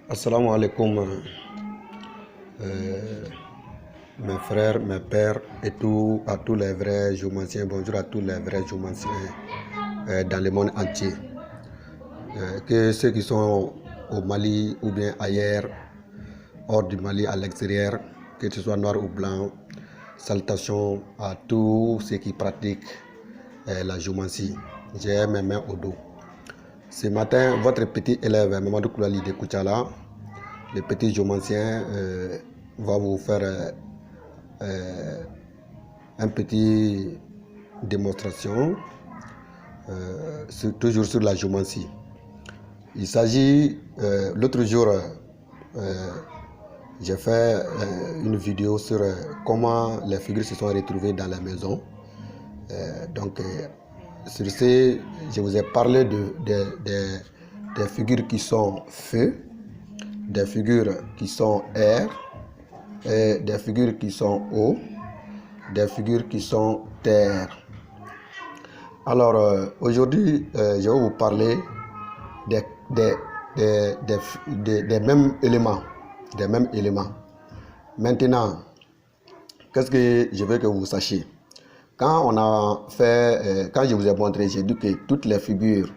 Assalamu alaikum, mes frères, mes pères et à tous les vrais joumanciens. Bonjour à tous les vrais joumanciens dans le monde entier. Que ceux qui sont au Mali ou bien ailleurs, hors du Mali, à l'extérieur, que ce soit noir ou blanc, salutations à tous ceux qui pratiquent la joumancie. J'ai mes mains au dos. Ce matin, votre petit élève Mamadou Koulali de Koutchala, le petit joumancien, va vous faire un petit démonstration, toujours sur la joumancie. Il s'agit, l'autre jour, j'ai fait une vidéo sur comment les figures se sont retrouvées dans la maison. Sur ce, je vous ai parlé des figures qui sont feu, des figures qui sont air, et des figures qui sont eau, des figures qui sont terre. Alors, aujourd'hui, je vais vous parler des mêmes éléments. Maintenant, qu'est-ce que je veux que vous sachiez? Quand je vous ai montré, j'ai dit que toutes les figures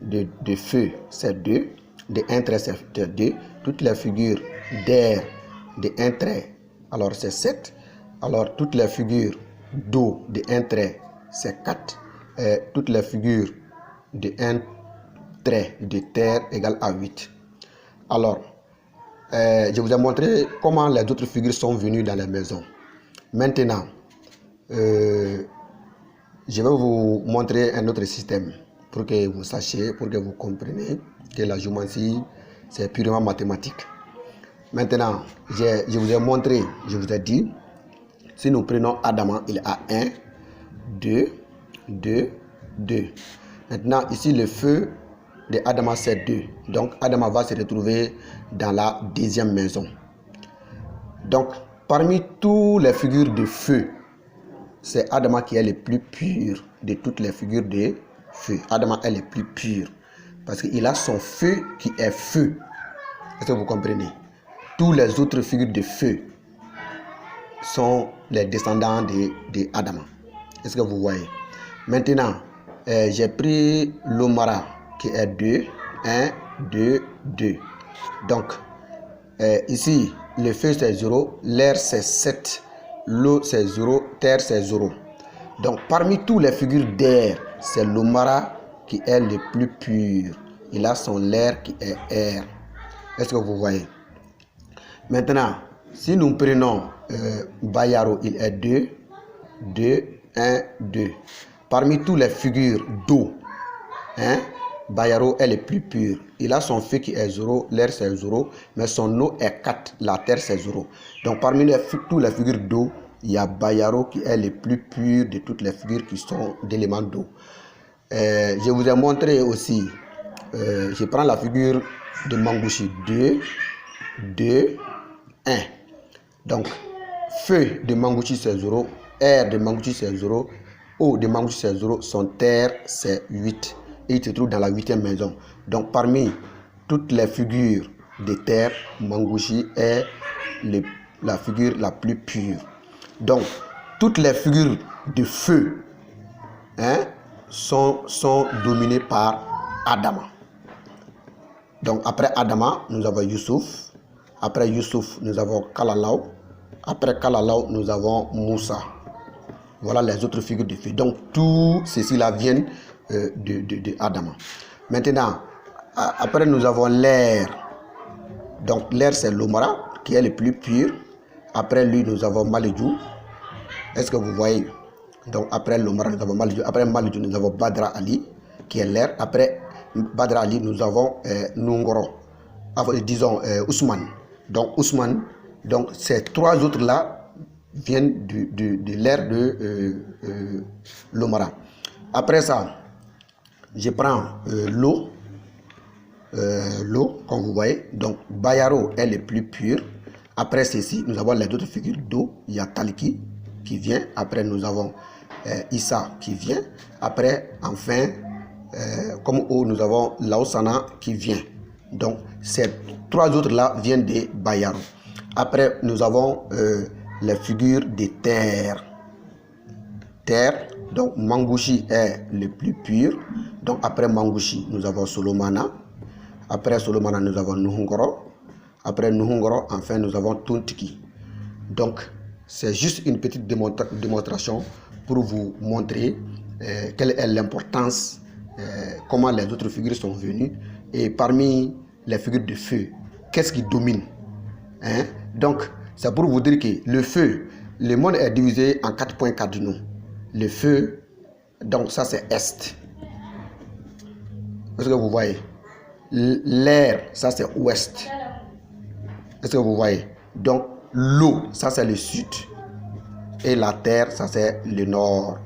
de feu, c'est 2, de 1 trait, c'est 2, toutes les figures d'air, de 1 trait, alors c'est 7, alors toutes les figures d'eau, de 1 trait, c'est 4, et toutes les figures de 1 trait de terre égale à 8. Alors, je vous ai montré comment les autres figures sont venues dans la maison. Maintenant, je vais vous montrer un autre système pour que vous sachiez, pour que vous compreniez que la joumancie, c'est purement mathématique. Maintenant, je vous ai montré, je vous ai dit, si nous prenons Adama, il a 1, 2, 2, 2. Maintenant, ici, le feu de Adama, c'est 2. Donc, Adama va se retrouver dans la deuxième maison. Donc, parmi toutes les figures de feu, c'est Adama qui est le plus pur de toutes les figures de feu. Adama est le plus pur parce qu'il a son feu qui est feu. Est-ce que vous comprenez? Tous les autres figures de feu sont les descendants de Adama. Est-ce que vous voyez? Maintenant, j'ai pris l'Omara qui est 2, 1, 2, 2. Donc, ici, le feu c'est 0, l'air c'est 7. L'eau c'est 0, terre c'est 0. Donc parmi toutes les figures d'air, c'est l'Omara qui est le plus pur. Il a son l'air qui est air. Est-ce que vous voyez? Maintenant, si nous prenons Bayaro, il est 2, 2, 1, 2. Parmi toutes les figures d'eau, Bayaro est le plus pur. Il a son feu qui est 0, l'air c'est 0, mais son eau est 4, la terre c'est 0. Donc parmi toutes les figures d'eau, il y a Bayaro qui est le plus pur de toutes les figures qui sont d'éléments d'eau. Je vous ai montré aussi, je prends la figure de Mangouchi, 2, 2, 1. Donc feu de Mangouchi c'est 0, air de Mangouchi c'est 0, eau de Mangouchi c'est 0, son terre c'est 8. Et il se trouve dans la 8e maison. Donc parmi toutes les figures de terre, Mangouchi est la figure la plus pure. Donc toutes les figures de feu sont dominées par Adama. Donc après Adama, nous avons Youssouf. Après Youssouf, nous avons Kalalau. Après Kalalau, nous avons Moussa. Voilà les autres figures de feu. Donc tout ceci là viennent de Adama. Maintenant, après nous avons l'air. Donc l'air c'est l'Omara qui est le plus pur. Après lui nous avons Maledjou. Est-ce que vous voyez? Donc après l'Omara nous avons Maledjou. Après Maledjou nous avons Badra Ali qui est l'air. Après Badra Ali nous avons Nungoro. Disons Ousmane. Donc Ousmane. Donc ces trois autres là viennent de l'air de l'Omara. Après ça, je prends l'eau, comme vous voyez. Donc Bayaro est le plus pur. Après ceci, nous avons les autres figures d'eau. Il y a Taliki qui vient. Après, nous avons Issa qui vient. Après, enfin, comme eau, nous avons Laosana qui vient. Donc, ces 3 autres-là viennent des Bayaro. Après, nous avons les figures des terres. Terre, donc Mangushi est le plus pur. Donc, après Mangushi, nous avons Solomana. Après Solomana, nous avons Nuhungoro. Après Nuhungoro, enfin, nous avons Tuntiki. Donc, c'est juste une petite démonstration pour vous montrer quelle est l'importance, comment les autres figures sont venues. Et parmi les figures de feu, qu'est-ce qui domine, hein? Donc, c'est pour vous dire que le feu, le monde est divisé en 4 points cardinaux. Le feu, donc ça c'est Est. Est-ce que vous voyez? L'air, ça c'est Ouest. Est-ce que vous voyez? Donc, l'eau, ça c'est le Sud. Et la terre, ça c'est le Nord.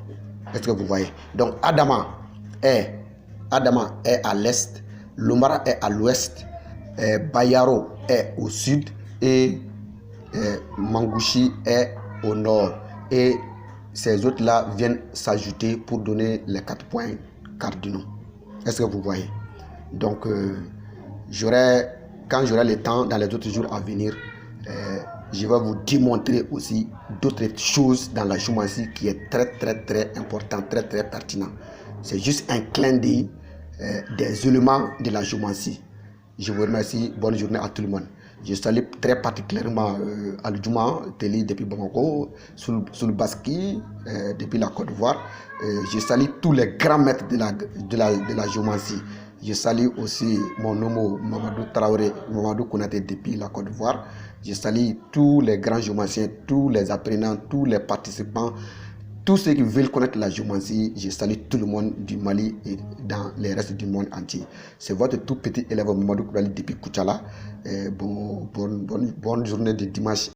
Est-ce que vous voyez? Donc, Adama est à l'Est. Lumara est à l'Ouest. Bayaro est au Sud. Et Mangushi est au Nord. Et ces autres-là viennent s'ajouter pour donner les 4 points cardinaux. Est-ce que vous voyez? Donc, quand j'aurai le temps dans les autres jours à venir, je vais vous démontrer aussi d'autres choses dans la géomancie qui est très important, très pertinent. C'est juste un clin d'œil des éléments de la géomancie. Je vous remercie. Bonne journée à tout le monde. Je salue très particulièrement Al-Juma Teli depuis Bamako, Soul Baski depuis la Côte d'Ivoire. Je salue tous les grands maîtres de la géomancie. Je salue aussi mon homo Mamadou Traoré, Mamadou Konaté depuis la Côte d'Ivoire. Je salue tous les grands géomanciens, tous les apprenants, tous les participants, tous ceux qui veulent connaître la géomancie. Je salue tout le monde du Mali et dans les restes du monde entier. C'est votre tout petit élève Mamadou Konaté depuis Koutchala. Bonne journée de dimanche.